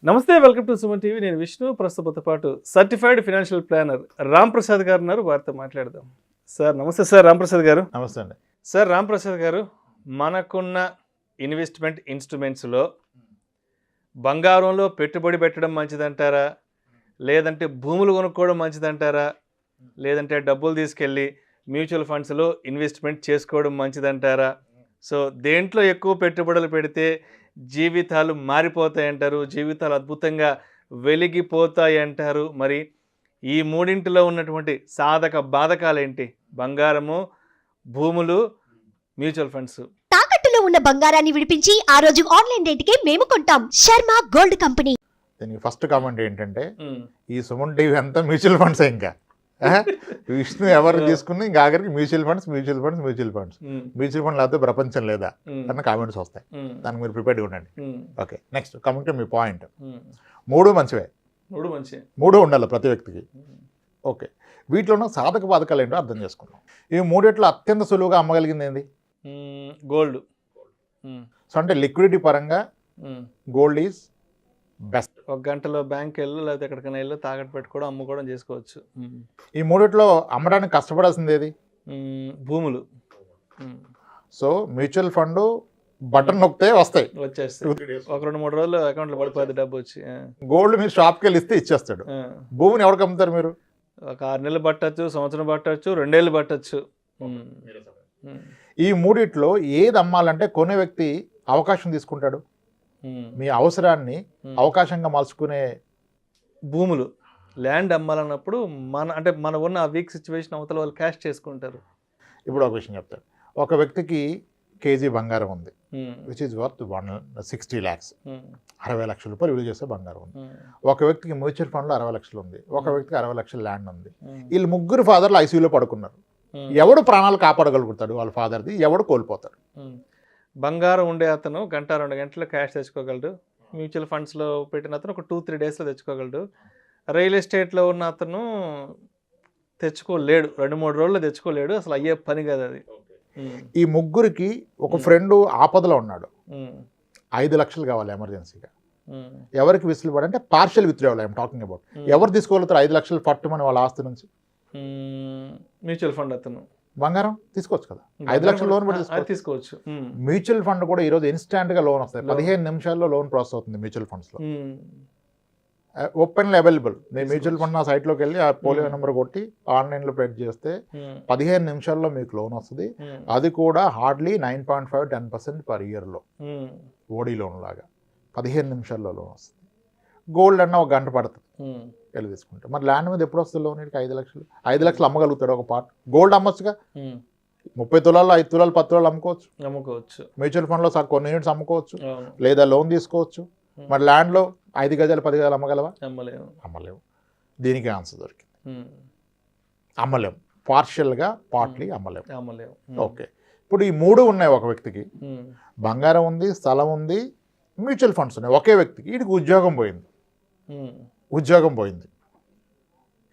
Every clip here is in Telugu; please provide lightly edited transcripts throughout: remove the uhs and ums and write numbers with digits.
నమస్తే, వెల్కమ్ టు సుమన్ టీవీ. నేను విష్ణు. ప్రస్తుతంతో పాటు certified financial planner Ram Prasad గారు ఉన్నారు. వారితో మాట్లాడదాం. సార్ నమస్తే. సార్ రామ్ ప్రసాద్ గారు నమస్తే అండి. సార్ రామ్ ప్రసాద్ గారు, మనకున్న ఇన్వెస్ట్మెంట్ ఇన్స్ట్రుమెంట్స్లో బంగారంలో పెట్టుబడి పెట్టడం మంచిదంటారా, లేదంటే భూములు కొనుక్కోవడం మంచిదంటారా, లేదంటే డబ్బులు తీసుకెళ్ళి మ్యూచువల్ ఫండ్స్లో ఇన్వెస్ట్మెంట్ చేసుకోవడం మంచిదంటారా? సో దేంట్లో ఎక్కువ పెట్టుబడులు పెడితే జీవితాలు మారిపోతాయంటారు, జీవితాలు అద్భుతంగా వెలిగిపోతాయి అంటారు? మరి ఈ మూడింటిలో ఉన్నటువంటి సాధక బాధకాలు ఏంటి? బంగారము, భూములు, మ్యూచువల్ ఫండ్స్. తాకట్టులో ఉన్న బంగారాన్ని విడిపించి ఆ రోజు ఆన్లైన్ రేటుకే మేము కొంటాం. Sharma gold company. దీనికి ఫస్ట్ కామెంట్ ఏంటంటే, ఈ సుమన్ టీవీ అంతా మ్యూచువల్ ఫండ్స్. ఇంకా విష్ణు ఎవరు తీసుకుని ఇంకా ఆఖరికి మ్యూచువల్ ఫండ్స్ మ్యూచువల్ ఫండ్ లేకపోతే ప్రపంచం లేదా అన్న కామెంట్స్ వస్తాయి. దానికి మీరు ప్రిపేర్డ్గా ఉండండి. Okay, next coming to me point. మూడు మంచివే, మూడు ఉండాలి ప్రతి వ్యక్తికి. ఓకే, వీటిలో ఉన్న సాధక బాధకాలు ఏంటో అర్థం చేసుకుందాం. ఈ మూడిట్లో అత్యంత సులువుగా అమ్మగలిగింది ఏంది? గోల్డ్. సో అంటే లిక్విడిటీ పరంగా గోల్డ్ ఈజ్ బెస్ట్. ఒక గంటలో బ్యాంక్ వెళ్ళు, లేకపోతే ఎక్కడికైనా వెళ్ళు, తాకట్టు పెట్టుకోవడం, అమ్ముకోవడం చేసుకోవచ్చు. ఈ మూడిట్లో అమ్మడానికి కష్టపడాల్సింది ఏది? భూములు. సో మ్యూచువల్ ఫండ్ బటన్ నొక్కితే వస్తాయి, వచ్చేస్తాయి. ఒక 2-3 రోజులు అకౌంట్లో పడిపోతుంది డబ్బు వచ్చి. గోల్డ్ మీరు షాప్కి వెళ్ళి ఇస్తే ఇచ్చేస్తాడు. భూమిని ఎవరికి అమ్ముతారు మీరు? ఒక 6 నెలలు పట్టచ్చు, సంవత్సరం పట్టచ్చు, 2 ఏళ్ళు పట్టచ్చు. ఈ మూడిట్లో ఏది అమ్మాలంటే కొనే వ్యక్తి అవకాశం తీసుకుంటాడు. మీ అవసరాన్ని అవకాశంగా మలుచుకునే భూములు, ల్యాండ్ అమ్మాలన్నప్పుడు మన ఉన్న ఆ వీక్ సిచ్యువేషన్ అవతల వాళ్ళు క్యాష్ చేసుకుంటారు. ఇప్పుడు ఒక విషయం చెప్తాడు. ఒక వ్యక్తికి కేజీ బంగారం ఉంది, విచ్ ఈజ్ వర్త్ 160 lakhs, 60 లక్షల రూపాయలు విలువ చేసే బంగారం ఉంది. ఒక వ్యక్తికి మ్యూచువల్ ఫండ్లో 60 లక్షలు ఉంది, ఒక వ్యక్తికి 60 లక్షల ల్యాండ్ ఉంది. వీళ్ళు ముగ్గురు ఫాదర్లు ఐసీయూలో పడుకున్నారు. ఎవడు ప్రాణాలు కాపాడగలుగుతాడు? వాళ్ళ ఫాదర్ది. ఎవడు కోల్పోతాడు? బంగారం ఉండే అతను 1-2 గంటలు క్యాష్ తెచ్చుకోగలడు. మ్యూచువల్ ఫండ్స్లో పెట్టిన అతను ఒక 2-3 డేస్లో తెచ్చుకోగలడు. రియల్ ఎస్టేట్లో ఉన్న అతను తెచ్చుకోలేడు, 2-3 రోజుల్లో తెచ్చుకోలేడు. అసలు అయ్యే పని కాదు అది. ఈ ముగ్గురికి ఒక ఫ్రెండ్ ఆపదలో ఉన్నాడు, 5 లక్షలు కావాలి ఎమర్జెన్సీగా. ఎవరికి విసులుబడి అంటే partial withdrawal I'm talking about. ఎవరు తీసుకోగలుగుతారు 5 లక్షలు పట్టుమని వాళ్ళ ఆస్తి నుంచి? మ్యూచువల్ ఫండ్ అతను. బంగారం తీసుకోవచ్చు కదా, 5 లక్షల లోన్ పెట్టి తీసుకోవచ్చు. మ్యూచువల్ ఫండ్ కూడా ఈరోజు ఇన్స్టాంట్గా లోన్ వస్తాయి. 15 నిమిషాల్లో లోన్ ప్రాసెస్ అవుతుంది మ్యూచువల్ ఫండ్స్లో. ఓపెన్లో అవైలబుల్. నేను మ్యూచువల్ ఫండ్ నా సైట్లోకి వెళ్ళి ఆ పోలియో నెంబర్ కొట్టి ఆన్లైన్లో పెట్ చేస్తే 15 నిమిషాల్లో మీకు లోన్ వస్తుంది. అది కూడా హార్డ్లీ 9.5-10% పర్ ఇయర్లో, ఓడీ లోన్ లాగా 15 నిమిషాల్లో లోన్ వస్తుంది. గోల్డ్ అన్న ఒక గంట పడుతుంది వెళ్ళి తీసుకుంటే. మరి ల్యాండ్ మీద ఎప్పుడు వస్తుంది లోన్? 5 లక్షలు అమ్మగలుగుతాడు ఒక పార్ట్. గోల్డ్ అమ్మొచ్చుగా, 30 తులాలు 5 తులాలు 10 తులాలు అమ్ముకోవచ్చు. మ్యూచువల్ ఫండ్లో కొన్ని యూనిట్స్ అమ్ముకోవచ్చు, లేదా లోన్ తీసుకోవచ్చు. మరి ల్యాండ్లో 5 గజాలు 10 గజాలు అమ్మగలవా? అమ్మలేవు. దీనికి ఆన్సర్ దొరికింది, అమ్మలేము. పార్షియల్గా, పార్ట్లీ అమ్మలేము. ఓకే, ఇప్పుడు ఈ మూడు ఉన్నాయి ఒక వ్యక్తికి. బంగారం ఉంది, స్థలం ఉంది, మ్యూచువల్ ఫండ్స్ ఉన్నాయి. ఒకే వ్యక్తికి. వీడికి ఉద్యోగం పోయింది.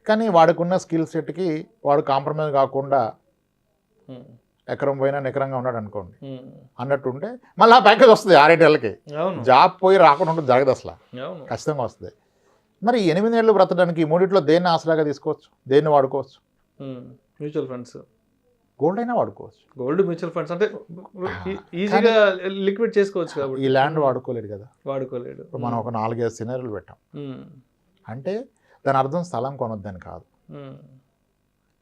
కానీ వాడికున్న స్కిల్ సెట్కి వాడు కాంప్రమైజ్ కాకుండా ఎకరం పోయినా నికరంగా ఉన్నాడు అనుకోండి అన్నట్టుంటే మళ్ళీ ఆ ప్యాకేజ్ వస్తుంది 6-7 ఏళ్ళకి. జాబ్ పోయి రాకుండా ఉంటుంది, జరగదు అసలు, ఖచ్చితంగా వస్తుంది. మరి 8 ఏళ్ళు బ్రతకడానికి ఈ మూడిట్లో దేన్ని ఆసరాగా తీసుకోవచ్చు, దేన్ని వాడుకోవచ్చు? Mutual funds. గోల్డ్ అయినా వాడుకోవచ్చు. గోల్డ్, మ్యూచువల్ ఫండ్స్ అంటే ఈజీగా లిక్విడ్ చేసుకోవచ్చు కాబట్టి. ఈ ల్యాండ్ వాడుకోలేడు కదా, వాడుకోలేడు. మనం ఒక 4-5 సినారీలు పెట్టాం. అంటే దాని అర్థం స్థలం కొనొద్దని కాదు.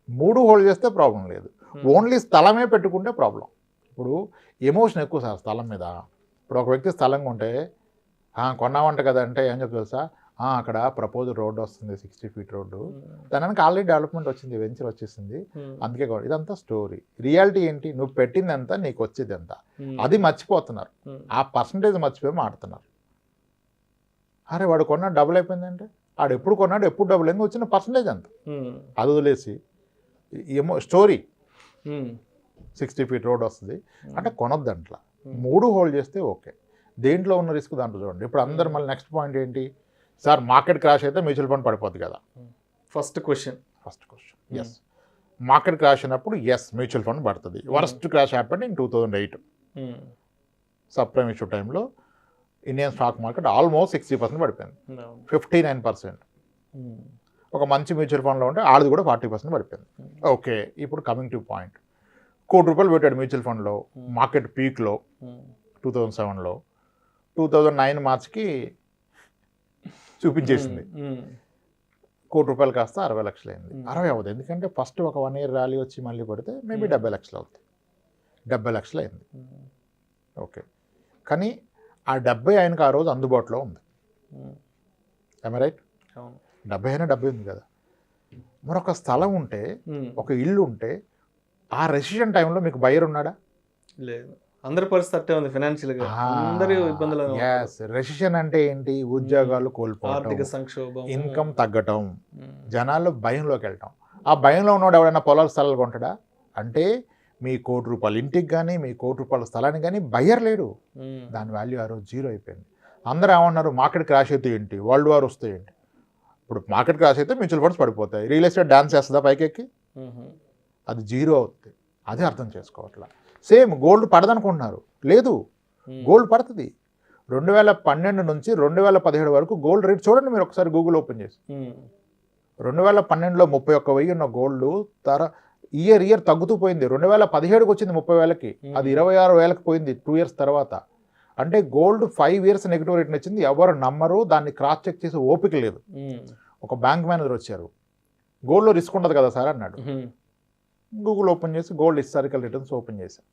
3 హోల్డ్ చేస్తే ప్రాబ్లం లేదు, ఓన్లీ స్థలమే పెట్టుకుంటే ప్రాబ్లం. ఇప్పుడు ఎమోషన్ ఎక్కువ సార్ స్థలం మీద. ఇప్పుడు ఒక వ్యక్తి స్థలం కొంటే కొన్నామంట కదా అంటే ఏం చెప్తా తెలుసా? అక్కడ ప్రపోజల్ రోడ్డు వస్తుంది, 60 feet రోడ్డు, దానికి ఆల్రెడీ డెవలప్మెంట్ వచ్చింది, వెంచర్ వచ్చేసింది, అందుకే ఇదంతా స్టోరీ. రియాలిటీ ఏంటి? నువ్వు పెట్టింది ఎంత, నీకు వచ్చేది ఎంత, అది మర్చిపోతున్నారు. ఆ పర్సంటేజ్ మర్చిపోయి మాడుతున్నారు. అరే వాడు కొన్నాడు డబుల్ అయిపోయిందంటే, వాడు ఎప్పుడు కొన్నాడు, ఎప్పుడు డబుల్ అయింది, వచ్చిన పర్సంటేజ్ ఎంత, అది వదిలేసి ఏమో స్టోరీ 60 feet రోడ్ వస్తుంది అంటే కొనొద్దు. అంట్లా 3 హోల్డ్ చేస్తే ఓకే. దేంట్లో ఉన్న రిస్క్ దాంట్లో చూడండి. ఇప్పుడు అందరు మళ్ళీ నెక్స్ట్ పాయింట్ ఏంటి సార్? మార్కెట్ క్రాష్ అయితే మ్యూచువల్ ఫండ్ పడిపోద్ది కదా. First question yes. Market crash అయినప్పుడు ఎస్ మ్యూచువల్ ఫండ్ పడుతుంది. Worst crash happened in 2008 sub prime issue టైంలో ఇండియన్ స్టాక్ మార్కెట్ ఆల్మోస్ట్ 60% పడిపోయింది, 59%. ఒక మంచి మ్యూచువల్ ఫండ్లో ఉంటే ఆడది కూడా 40% పడిపోయింది. ఓకే, ఇప్పుడు కమింగ్ టు పాయింట్. ₹1,00,00,000 పెట్టాడు మ్యూచువల్ ఫండ్లో మార్కెట్ పీక్లో 2007లో. 2009 మార్చికి చూపించేసింది. ₹1,00,00,000 కాస్త 60 లక్షలు అయింది. 60 అవ్వదు, ఎందుకంటే ఫస్ట్ ఒక 1 year ర్యాలీ వచ్చి మళ్ళీ పడితే మేబీ 70 లక్షలు అవుతుంది. 70 లక్షలు అయింది. ఓకే, కానీ ఆ 70 ఆయనకు ఆ రోజు అందుబాటులో ఉంది. రైట్? 70 అయినా 70 ఉంది కదా. మరొక స్థలం ఉంటే, ఒక ఇల్లు ఉంటే, ఆ రెసిషన్ టైంలో మీకు బయర్ ఉన్నాడా? లేదు. అందరి పరిస్థితి అట్టే ఉంది ఫైనాన్షియల్గా, అందరూ ఇబ్బందులు. రెసిషన్ అంటే ఏంటి? ఉద్యోగాలు కోల్పోవడం, ఆర్థిక సంక్షోభం, ఇన్కమ్ తగ్గటం, జనాలు భయంలోకి వెళ్ళటం. ఆ భయంలో ఉన్నవాడు ఎవడైనా పొలాల స్థలాలు కొంటాడా? అంటే మీ ₹1,00,00,000 ఇంటికి కానీ, మీ ₹1,00,00,000 స్థలానికి కానీ బయ్యర్ లేడు. దాని వాల్యూ ఆ రోజు 0 అయిపోయింది. అందరూ ఏమన్నారు? మార్కెట్ క్రాష్ అయితే ఏంటి, వరల్డ్ వార్ వస్తే ఏంటి? ఇప్పుడు మార్కెట్ క్రాష్ అయితే మ్యూచువల్ ఫండ్స్ పడిపోతాయి, రియల్ ఎస్టేట్ డాన్స్ చేస్తుందా పైకెక్కి? అది 0 అవుతుంది. అదే అర్థం చేసుకోవట్లా. సేమ్ గోల్డ్ పడదనుకుంటున్నారు, లేదు, గోల్డ్ పడుతుంది. 2012 నుంచి 2017 వరకు గోల్డ్ రేట్ చూడండి మీరు ఒకసారి గూగుల్ ఓపెన్ చేసి. 2012లో 31,000 ఉన్న గోల్డ్ ఇయర్ తగ్గుతూ పోయింది. 2017కి వచ్చింది 30,000కి, అది 26,000కి పోయింది 2 years తర్వాత. అంటే గోల్డ్ 5 years నెగిటివ్ రేట్ని వచ్చింది. ఎవరు నమ్మరు, దాన్ని క్రాస్ చెక్ చేసి ఓపిక లేదు. ఒక బ్యాంక్ మేనేజర్ వచ్చారు, గోల్డ్లో రిస్క్ ఉండదు కదా సార్ అన్నాడు. గూగుల్ ఓపెన్ చేసి గోల్డ్ హిస్టారికల్ రిటర్న్స్ ఓపెన్ చేశాను,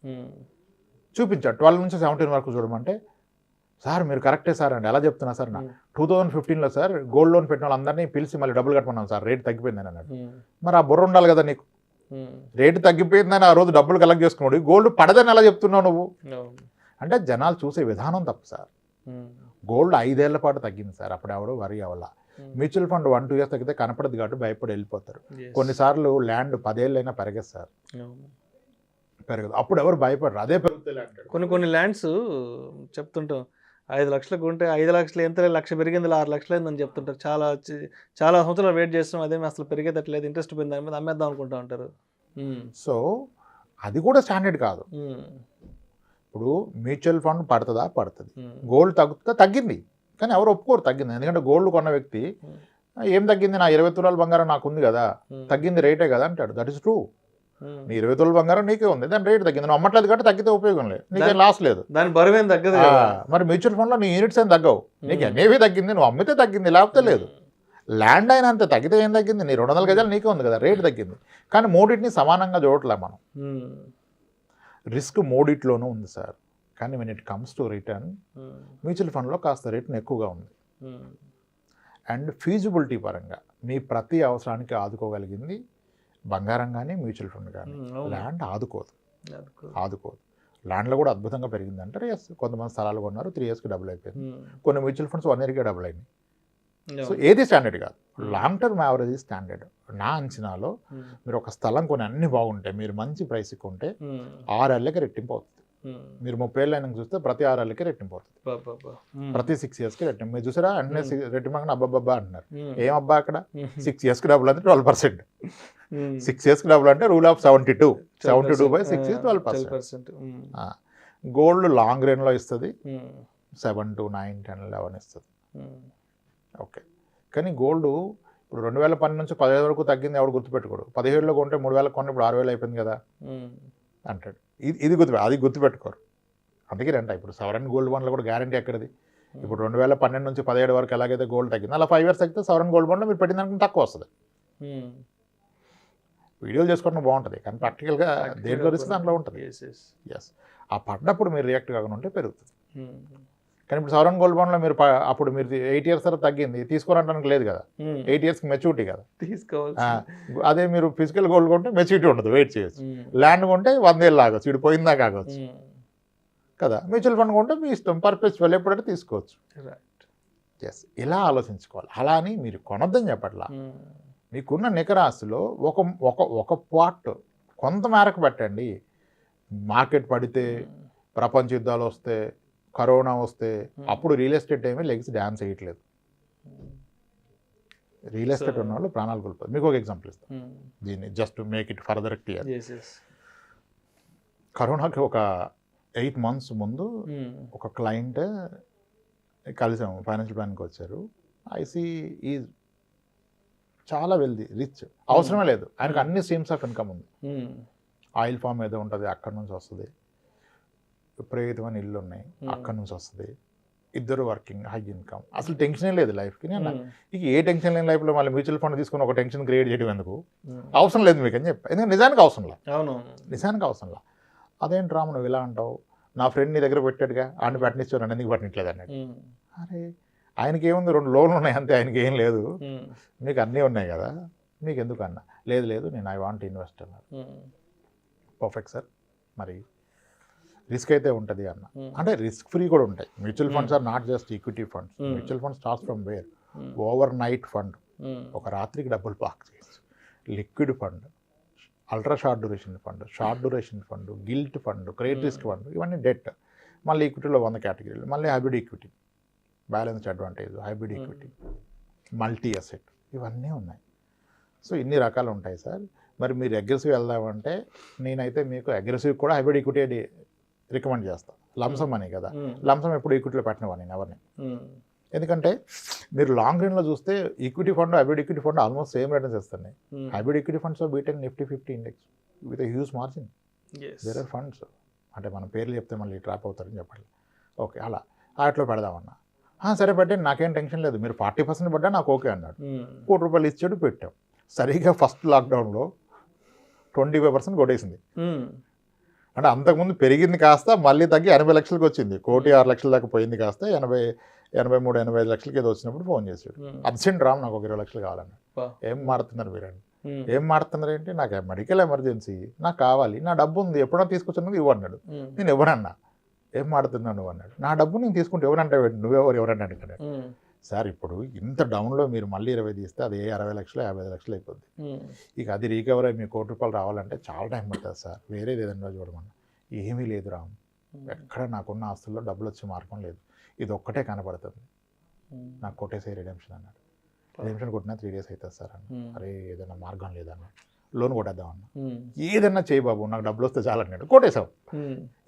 చూపించాడు 12 నుంచి 17 వరకు చూడమంటే, సార్ మీరు కరెక్టే సార్ అండి, ఎలా చెప్తున్నా సార్? 2015లో సార్ గోల్డ్ లోన్ పెట్టిన వాళ్ళందరినీ పిలిచి మళ్ళీ డబ్బులు కట్టమన్నాం సార్, రేట్ తగ్గిపోయిందని అన్నాడు. మరి ఆ బుర్ర ఉండాలి కదా నీకు, రేటు తగ్గిపోయిందని ఆ రోజు డబ్బులు కలెక్ట్ చేసుకున్నాడు, గోల్డ్ పడదని ఎలా చెప్తున్నావు నువ్వు? అంటే జనాలు చూసే విధానం తప్పు సార్. గోల్డ్ 5 ఏళ్ల పాటు తగ్గింది సార్, అప్పుడు ఎవడో వరి అవ్వాల. మ్యూచువల్ ఫండ్ 1-2 years తగ్గితే కనపడదు కాబట్టి భయపడి వెళ్ళిపోతారు. కొన్నిసార్లు ల్యాండ్ 10 ఏళ్ళైనా పెరగదు సార్, పెరగదు. అప్పుడు ఎవరు భయపడరు, అదే పెరుగుతుంది ల్యాండ్. కొన్ని ల్యాండ్స్ చెప్తుంటాం 5 లక్షలకు ఉంటే 5 లక్షలు ఎంత, 1,00,000 పెరిగింది, 6 లక్షలు అయిందని చెప్తుంటారు. చాలా సంవత్సరాలు వెయిట్ చేస్తాం, అదేమి అసలు పెరిగేటట్లేదు, ఇంట్రెస్ట్ పోయింది, దాని మీద అమ్మేద్దాం అనుకుంటా ఉంటారు. సో అది కూడా స్టాండర్డ్ కాదు. ఇప్పుడు మ్యూచువల్ ఫండ్ పడుతుంది, గోల్డ్ తగ్గింది, కానీ ఎవరు ఒప్పుకోరు తగ్గింది. ఎందుకంటే గోల్డ్ కొన్న వ్యక్తి ఏం తగ్గింది, నా 20 తులాల బంగారం నాకు ఉంది కదా, తగ్గింది రేటే కదా అంటాడు. That is true. నీ 20 తులాల బంగారం నీకే ఉంది, దాని రేట్ తగ్గింది, నువ్వు అమ్మట్లేదు కాబట్టి తగ్గితే ఉపయోగం లేదు, నీకేం లాస్ లేదు, దాని బరువేం తగ్గదు. మరి మ్యూచువల్ ఫండ్లో నీ యూనిట్స్ ఏం తగ్గవు, నీకు ఎన్ఏవి తగ్గింది, నువ్వు అమ్మితే తగ్గింది, లేకపోతే లేదు. ల్యాండ్ అయినా అంతే, తగ్గితే ఏం తగ్గింది, నీ 200 గజాలు నీకే ఉంది కదా, రేట్ తగ్గింది. కానీ మూడింటిని సమానంగా చూడట్లే మనం. రిస్క్ మూడిట్లోనూ ఉంది సార్, కానీ when it comes to return mutual ఫండ్లో కాస్త రేట్ని ఎక్కువగా ఉంది. అండ్ ఫీజిబిలిటీ పరంగా మీ ప్రతి అవసరానికి ఆదుకోగలిగింది బంగారం కానీ మ్యూచువల్ ఫండ్ కానీ. ల్యాండ్ ఆదుకోదు. ల్యాండ్లో కూడా అద్భుతంగా పెరిగింది అంటారు. ఎస్, కొంతమంది స్థలాలు కొన్నారు, 3 yearsకి డబుల్ అయిపోయింది. కొన్ని మ్యూచువల్ ఫండ్స్ 1 yearకే డబుల్ అయినాయి. సో ఏది స్టాండర్డ్ కాదు, లాంగ్ టర్మ్ యావరేజ్ స్టాండర్డ్. నా అంచనాలో మీరు ఒక స్థలం కొని అన్ని బాగుంటాయి, మీరు మంచి ప్రైస్కి కొంటే 6 ఏళ్ళకి రెట్టింపు అవుతుంది. మీరు 30 ఏళ్ళు అయినా చూస్తే ప్రతి 6 ఏళ్ళకి రెట్టింపు అవుతుంది, ప్రతి 6 yearsకి రెట్టింపు. మీరు చూసారా అన్నీ రెట్టింపు అబ్బాబ్బా అంటున్నారు, ఏం అబ్బా అక్కడ 6 yearsకి డబుల్ అంటే 12%. 6 yearsకి డబుల్ అంటే rule of 72/6 is 12%. Gold long రేంజ్లో ఇస్తుంది 7 to 9, 10, 11 ఇస్తుంది. ఓకే, కానీ గోల్డ్ ఇప్పుడు 2012 నుంచి 15 వరకు తగ్గింది, ఎవడు గుర్తుపెట్టుకోడు. 17లో కొంటే 3,000 కొంటే ఇప్పుడు 6,000 అయిపోయింది కదా అంటాడు. ఇది అది గుర్తుపెట్టుకోరు. అందుకే రంట ఇప్పుడు సవరన్ గోల్డ్ బాండ్లో కూడా గ్యారంటీ ఎక్కడిది? ఇప్పుడు 2012 నుంచి 17 వరకు ఎలాగైతే గోల్డ్ తగ్గింది, అలా 5 years తగ్గితే సవరన్ గోల్డ్ బాండ్లో మీరు పెట్టిన దానికి తక్కువ వస్తుంది. వీడియోలు చేసుకోవడం బాగుంటుంది, కానీ ప్రాక్టికల్గా దేంట్లో రిస్క్ దాంట్లో ఉంటుంది. ఎస్, ఆ పడినప్పుడు మీరు రియాక్ట్ కాకుండా ఉంటే పెరుగుతుంది. కానీ ఇప్పుడు సవరన్ గోల్డ్ బాండ్లో మీరు అప్పుడు మీరు 8 years తర్వాత తగ్గింది తీసుకోవడానికి లేదు కదా, 8 yearsకి మెచ్యూరిటీ కదా తీసుకోవాలి. అదే మీరు ఫిజికల్ గోల్డ్ కొంటే మెచ్యూరిటీ ఉండదు, వెయిట్ చేయొచ్చు. ల్యాండ్ కొంటే 100 ఏళ్ళు ఆగొచ్చు, ఇటు పోయిందా కాగొచ్చు కదా. మ్యూచువల్ ఫండ్ కొంటే మీ ఇష్టం, పర్పస్ ఎప్పుడంటే తీసుకోవచ్చు. ఎస్, ఇలా ఆలోచించుకోవాలి. అలా అని మీరు కొనొద్దని చెప్పట్లా, మీకున్న నికరాస్తులో ఒక పార్ట్ కొంత మేరకు పెట్టండి. మార్కెట్ పడితే, ప్రపంచ యుద్ధాలు వస్తే, కరోనా వస్తే, అప్పుడు రియల్ ఎస్టేట్ ఏమీ లెగ్స్ డ్యాన్స్ వేయట్లేదు. రియల్ ఎస్టేట్ ఉన్న వాళ్ళు ప్రాణాలు కోల్పోతారు. మీకు ఒక ఎగ్జాంపుల్ ఇస్తాను దీన్ని, just to make it further clear. కరోనాకి ఒక 8 months ముందు ఒక క్లయింట్ కలిసాము, ఫైనాన్షియల్ ప్లానింగ్కి వచ్చారు. ఐసీ ఈజ్ చాలా వెల్దీ, రిచ్, అవసరమే లేదు ఆయనకు, అన్ని స్ట్రీమ్స్ ఆఫ్ ఇన్కమ్ ఉంది. ఆయిల్ ఫామ్ ఏదో ఉంటుంది, అక్కడి నుంచి వస్తుంది. విపరీతమైన ఇల్లు ఉన్నాయి, అక్కడి నుంచి వస్తుంది. ఇద్దరు వర్కింగ్, హై ఇన్కమ్, అసలు టెన్షనే లేదు లైఫ్కి. నేను ఇక ఏ టెన్షన్ లేని లైఫ్లో మళ్ళీ మ్యూచువల్ ఫండ్ తీసుకుని ఒక టెన్షన్ క్రియేట్ చేయడం ఎందుకు, అవసరం లేదు మీకు అని చెప్పి. ఎందుకంటే నిజానికి అవసరంలా, నిజానికి అవసరంలా. అదేంటి రాము నువ్వు ఇలా అంటావు, నా ఫ్రెండ్ నీ దగ్గర పెట్టాడుగా, ఆయన పెట్టనిచ్చావు, నన్ను ఎందుకు పెట్టట్లేదు అన్నాడు. అరే ఆయనకి ఏముంది, 2 లోన్లు ఉన్నాయి అంతే, ఆయనకి ఏం లేదు, మీకు అన్నీ ఉన్నాయి కదా, మీకు ఎందుకు అన్నా. లేదు నేను ఐ వాంట్ ఇన్వెస్ట్ అన్నారు. పర్ఫెక్ట్ సార్, మరి రిస్క్ అయితే ఉంటుంది అన్న. అంటే రిస్క్ ఫ్రీ కూడా ఉంటాయి. Mutual funds are not just equity funds. Mutual fund starts from where, overnight fund, ఒక రాత్రికి డబ్బులు పార్క్ చేయొచ్చు. Liquid fund, ultra short duration fund, short duration fund, gilt fund, credit risk fund, ఇవన్నీ డెట్. మళ్ళీ ఈక్విటీలో 100 కేటగిరీలు, మళ్ళీ hybrid equity, balanced advantage, hybrid equity, multi asset, ఇవన్నీ ఉన్నాయి. సో ఇన్ని రకాలు ఉంటాయి సార్. మరి మీరు అగ్రెసివ్ వెళ్దామంటే నేనైతే మీకు అగ్రెసివ్ కూడా హైబ్రిడ్ ఈక్విటీ రికమెండ్ చేస్తాను. లంసమ్ అని కదా, లంసమ్ ఎప్పుడు ఈక్విటీలో పెట్టినవా నేను ఎవరిని. ఎందుకంటే మీరు లాంగ్ రన్లో చూస్తే equity fund, hybrid equity fund almost same returns ఇస్తున్నాయి. Hybrid equity funds beaten Nifty 50 index with huge margin. There are funds, అంటే మన పేర్లు చెప్తే మళ్ళీ ట్రాప్ అవుతారని చెప్పండి. ఓకే, అలా వాటిలో పెడదామన్నా. సరే పెట్టండి, నాకేం టెన్షన్ లేదు, మీరు 40% పడ్డా నాకు ఓకే అన్నాడు. ₹1 ఇచ్చాడు, పెట్టాం. సరిగ్గా ఫస్ట్ లాక్డౌన్లో 25% కొట్టేసింది. అంటే అంతకుముందు పెరిగింది కాస్త మళ్ళీ తగ్గి 80 లక్షలకు వచ్చింది. 1,06,00,000 దాకా పోయింది కాస్త 83-85 లక్షలకి ఏదో వచ్చినప్పుడు ఫోన్ చేశాడు. అర్జెంట్ రామ్, నాకు ఒక 20 లక్షలు కావాలన్నాడు. ఏం మాడుతున్నారు మీరండి, ఏం మాడుతున్నారు ఏంటి, నాకు మెడికల్ ఎమర్జెన్సీ, నాకు కావాలి, నా డబ్బు ఉంది, ఎప్పుడన్నా తీసుకొచ్చినందుకు ఇవ్వన్నాడు. నేను ఎవరన్నా, ఏం మాడుతున్నాను నువ్వు అన్నాడు. నా డబ్బు నేను తీసుకుంటే ఎవరంటే ఎవరన్నా అడిగాడు. సార్ ఇప్పుడు ఇంత డౌన్లో మీరు మళ్ళీ 20 తీస్తే అది 60 లక్షలు 55 లక్షలు అయిపోద్ది. ఇక అది రీకవర్ అయ్యి మీకు ₹1 రావాలంటే చాలా టైం పడుతుంది సార్, వేరేది ఏదన్నా చూడమన్నా. ఏమీ లేదు రామ్, ఎక్కడ నాకున్న ఆస్తుల్లో డబ్బులు వచ్చే మార్గం లేదు, ఇది ఒక్కటే కనబడుతుంది, నాకు కొట్టేసే రిడెంప్షన్ అన్నాడు. రిడెంప్షన్ కొట్టినా 3 days అవుతుంది సార్ అన్న. అరే ఏదైనా మార్గం లేదన్నాడు. లోన్ కొట్టేద్దాం అన్న. ఏదన్నా చేయి బాబు, నాకు డబ్బులు వస్తే చాలన్నాడు. కొట్టేశావు.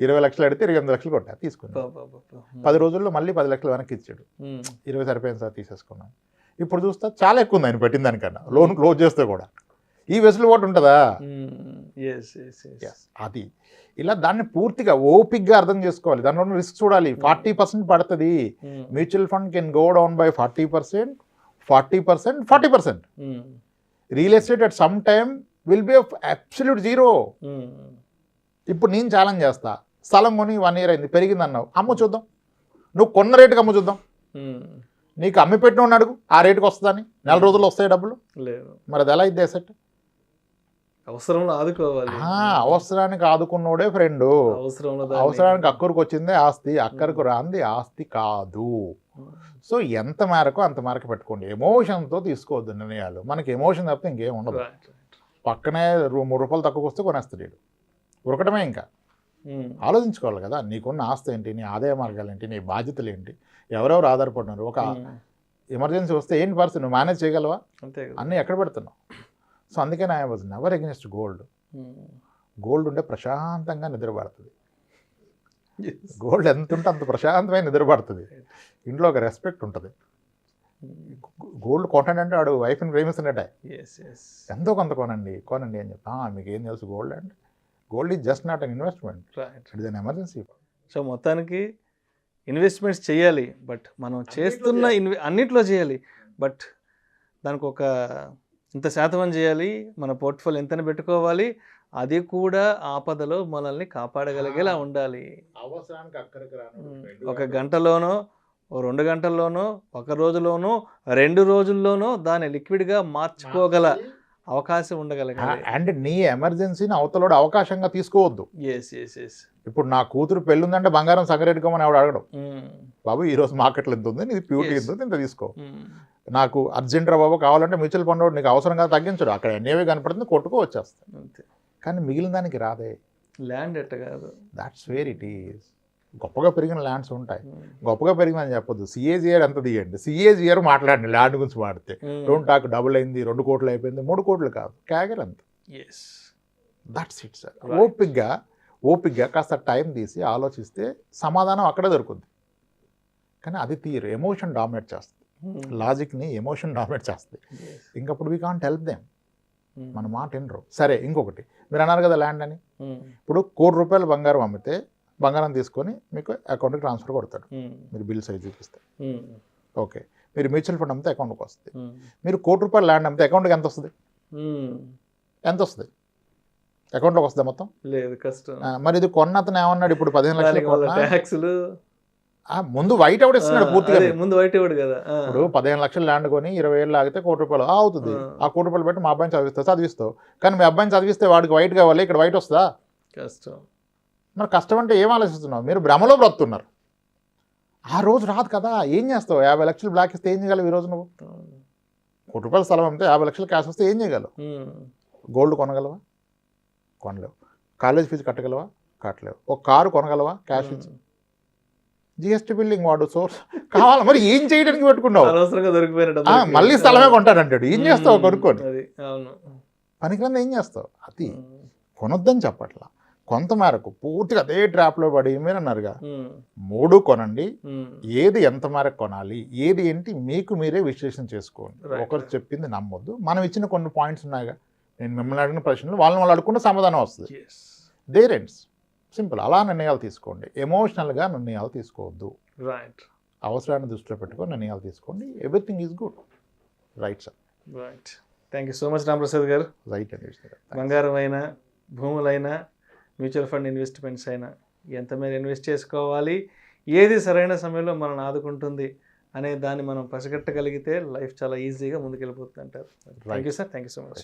20 లక్షలు అడిగితే 28 లక్షలు కొట్టా, తీసుకున్నాను. 10 రోజుల్లో మళ్ళీ 10 లక్షలు వెనక్కి ఇచ్చాడు. 20 సరిపోయింది సార్, తీసేసుకున్నాను. ఇప్పుడు చూస్తా చాలా ఎక్కువ ఉంది ఆయన పెట్టిన దానికన్నా. లోన్ క్లోజ్ చేస్తే కూడా ఈ వెసులుబాటు ఉంటుందా? అది ఇలా దాన్ని పూర్తిగా ఓపిక్గా అర్థం చేసుకోవాలి. దానిలో రిస్క్ చూడాలి. 40% పడుతుంది. Mutual fund can go down by 40%, 40%. Real estate at some time will be absolute zero. ఇప్పుడు నేను ఛాలెంజ్ చేస్తా, స్థలం కొని 1 year అయింది, పెరిగింది అన్నావు, అమ్ము చూద్దాం. నువ్వు కొన్న రేటుకి అమ్ము చూద్దాం. నీకు అమ్మి పెట్టిన అడుగు, ఆ రేటుకి వస్తుందని. 4 రోజుల్లో వస్తాయి డబ్బులు. మరి అది ఎలా అయితే అసెట్? అవసరంలో ఆదుకోవాలి. అవసరానికి ఆదుకున్నోడే ఫ్రెండ్. అవసరానికి అక్కడికి వచ్చిందే ఆస్తి, అక్కడికి రాంది ఆస్తి కాదు. సో ఎంత మేరకు అంత మేరకు పెట్టుకోండి. ఎమోషన్తో తీసుకోవద్దు నిర్ణయాలు. మనకి ఎమోషన్ తప్పితే ఇంకేం ఉండదు. పక్కనే ₹3 తక్కువ వస్తే కొనేస్తాడు, ఉరకటమే. ఇంకా ఆలోచించుకోవాలి కదా, నీకున్న ఆస్తి ఏంటి, నీ ఆదాయ మార్గాలు ఏంటి, నీ బాధ్యతలు ఏంటి, ఎవరెవరు ఆధారపడినారు. ఒక ఎమర్జెన్సీ వస్తే ఏంటి పరిస్థితి, నువ్వు మేనేజ్ చేయగలవా? అన్నీ ఎక్కడ పెడుతున్నావు? సో అందుకని I was never against gold. Gold ఉంటే ప్రశాంతంగా నిద్రపడుతుంది. గోల్డ్ ఎంత ఉంటే అంత ప్రశాంతమైన నిద్రపడుతుంది. ఇంట్లో ఒక రెస్పెక్ట్ ఉంటుంది. గోల్డ్ కొనండి, ఆడు వైఫ్ని ప్రేమిస్తున్నట్టే. ఎంతో కొంత కొనండి అని చెప్పి. మీకు ఏం తెలుసు గోల్డ్ అంటే? Gold is just not an investment, it is an emergency. So మొత్తానికి ఇన్వెస్ట్మెంట్స్ చేయాలి, బట్ మనం చేస్తున్న అన్నిట్లో చేయాలి, బట్ దానికి ఒక ఇంత శాతం అని చేయాలి. మన పోర్ట్ఫోలియో ఎంతని పెట్టుకోవాలి, అది కూడా ఆపదలో మనల్ని కాపాడగలిగేలా ఉండాలి. అవసరానికి అక్కడికి రాను, 1 గంటలోనో 2 గంటల్లోనో 1 రోజులోనో 2 రోజుల్లోనో దాన్ని లిక్విడ్గా మార్చుకోగల అవకాశం ఉండగలగాలి. అండ్ నీ ఎమర్జెన్సీని అవతలోడు అవకాశంగా తీసుకోవద్దు. ఇప్పుడు నా కూతురు పెళ్ళి ఉందంటే బంగారం సంగరెట్టుకోమని ఆవిడ అడగడం. బాబు ఈరోజు మార్కెట్లో ఎంత ఉంది, నీది ప్యూరిటీ ఎంత ఉంది, ఇంత తీసుకో. నాకు అర్జెంట్ రా బాబు కావాలంటే మ్యూచువల్ ఫండ్ వాడు నీకు అవసరం కదా తగ్గించడు. అక్కడ ఎన్ఏవే కనపడుతుంది, కొట్టుకో వచ్చేస్తాయి. కానీ మిగిలిన దానికి రాదే. ల్యాండ్ ఎట్ట కాదు, దాట్స్ వేర్ ఇట్ ఈస్. గొప్పగా పెరిగిన ల్యాండ్స్ ఉంటాయి. గొప్పగా పెరిగిందని చెప్పొద్దు. సిఏజిఆర్ ఎంత తీయండి, సిఏజిఆర్ మాట్లాడండి. ల్యాండ్ గురించి మాడితే డోంట్ టాక్ డబుల్ అయింది, 2 కోట్లు అయిపోయింది, 3 కోట్లు కాదు, క్యాగర్ అంత. That's it sir. ఓపిక్గా కాస్త టైం తీసి ఆలోచిస్తే సమాధానం అక్కడే దొరుకుద్ది. కానీ అది తీరు, ఎమోషన్ డామినేట్ చేస్తుంది, లాజిక్ని ఎమోషన్ డామినేట్ చేస్తుంది. ఇంకప్పుడు వీ కాంట్ హెల్ప్ దెమ్, మన మాట వినరు. సరే ఇంకొకటి మీరు అన్నారు కదా ల్యాండ్ అని, ఇప్పుడు ₹1,00,00,000 బంగారం అమ్మితే బంగారం తీసుకొని మీకు అకౌంట్కి ట్రాన్స్ఫర్ కొడతాడు, మీరు బిల్ సైజ్ చూపిస్తే. ఓకే, మీరు మ్యూచువల్ ఫండ్ అమ్మితే అకౌంట్కి వస్తుంది. మీరు ₹1,00,00,000 ల్యాండ్ అమ్మితే అకౌంట్కి ఎంత వస్తుంది? ఎంత వస్తుంది? అకౌంట్లోకి వస్తుంది మొత్తం? లేదు, కష్టం. మరి ఇది కొన్న అతను ఏమన్నాడు, ఇప్పుడు 15 లక్షలు కొన్నా, ట్యాక్స్లు ముందు వైట్ అవుట్ ఇస్తున్నాడు పూర్తిగా. ముందు వైట్ అవుట్ కదా. ఇప్పుడు 15 లక్షలు ల్యాండ్ కొని 20 ఏళ్ళు ఆగితే ₹1,00,00,000 అవుతుంది. ఆ ₹1,00,00,000 పెట్టి మా అబ్బాయిని చదివిస్తావు. కానీ మీ అబ్బాయిని చదివిస్తే వాడికి వైట్ కావాలి, ఇక్కడ వైట్ వస్తుందా? కష్టం. మరి కష్టం అంటే ఏం ఆలోచిస్తున్నావు? మీరు భ్రమలో బ్రతున్నారు. ఆ రోజు రాదు కదా, ఏం చేస్తావు? 50 లక్షలు బ్లాక్ ఇస్తే ఏం చేయగలవు? ఈ రోజు నువ్వు ₹1,00,00,000 స్థలం అమ్మితే 50 లక్షలు క్యాష్ వస్తే ఏం చేయగలవు? గోల్డ్ కొనగలవా? కొనలేవు. కాలేజ్ ఫీజు కట్టగలవా? కట్టలేవు. ఒక కారు కొనగలవా క్యాష్ ఇచ్చి? జిఎస్టీ బిల్డింగ్ వాడు సోర్స్ కావాలి, మరి ఏం చేయడానికి పెట్టుకున్నావు? మళ్ళీ స్థలమే కొంటానంటాడు, ఏం చేస్తావు కొనుక్కొని? పనికిరంది ఏం చేస్తావు? అది కొనొద్దని చెప్పట్లా, కొంత మేరకు పూర్తిగా అదే ట్రాప్లో పడి మీరు అన్నారుగా, 3 కొనండి, ఏది ఎంత మేరకు కొనాలి, ఏది ఏంటి మీకు మీరే విశ్లేషణ చేసుకోండి. ఒకరు చెప్పింది నమ్మొద్దు. మనం ఇచ్చిన కొన్ని పాయింట్స్ ఉన్నాయిగా, నేను మిమ్మల్ని అడిగిన ప్రశ్నలు వాళ్ళని వాళ్ళు అడుగుకుంటే సమాధానం వస్తుంది. There ends, simple. అలా నిర్ణయాలు తీసుకోండి, ఎమోషనల్గా నిర్ణయాలు తీసుకోవద్దు. రైట్. అవసరాన్ని దృష్టిలో పెట్టుకొని నిర్ణయాలు తీసుకోండి. Everything is good. Right sir. Right. Thank you so much Ramprasad గారు. రైట్ అండి. బంగారం అయినా, భూములైనా, మ్యూచువల్ ఫండ్ ఇన్వెస్ట్మెంట్స్ అయినా ఎంత మేర ఇన్వెస్ట్ చేసుకోవాలి, ఏది సరైన సమయంలో మనల్ని ఆదుకుంటుంది అనే దాన్ని మనం పసిగట్టగలిగితే లైఫ్ చాలా ఈజీగా ముందుకెళ్ళిపోతుంది అంటారు. Thank you sir. Thank you so much.